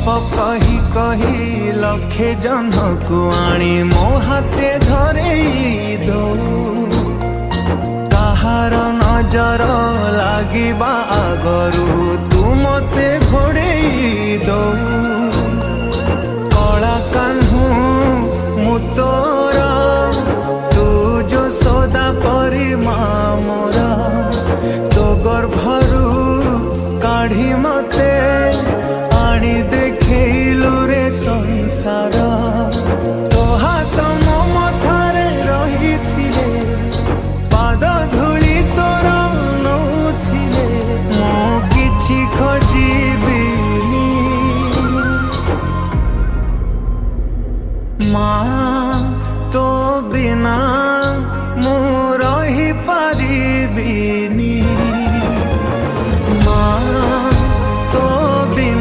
कही कही लक्षे जन को आनी मो हाथे धरे दो कहार नजर लागिबा आगरू तू मते घोड़े दो कला कान्हू मु तोरा तू जो सदा परी मोरा तो गर्भरू काढ़ी मते आनी देखलु रे संसार तो हाथ मो मथारे रही थिले पाद धूली तोर नौथिले मो किछि खोजिबिनी माँ तो बिना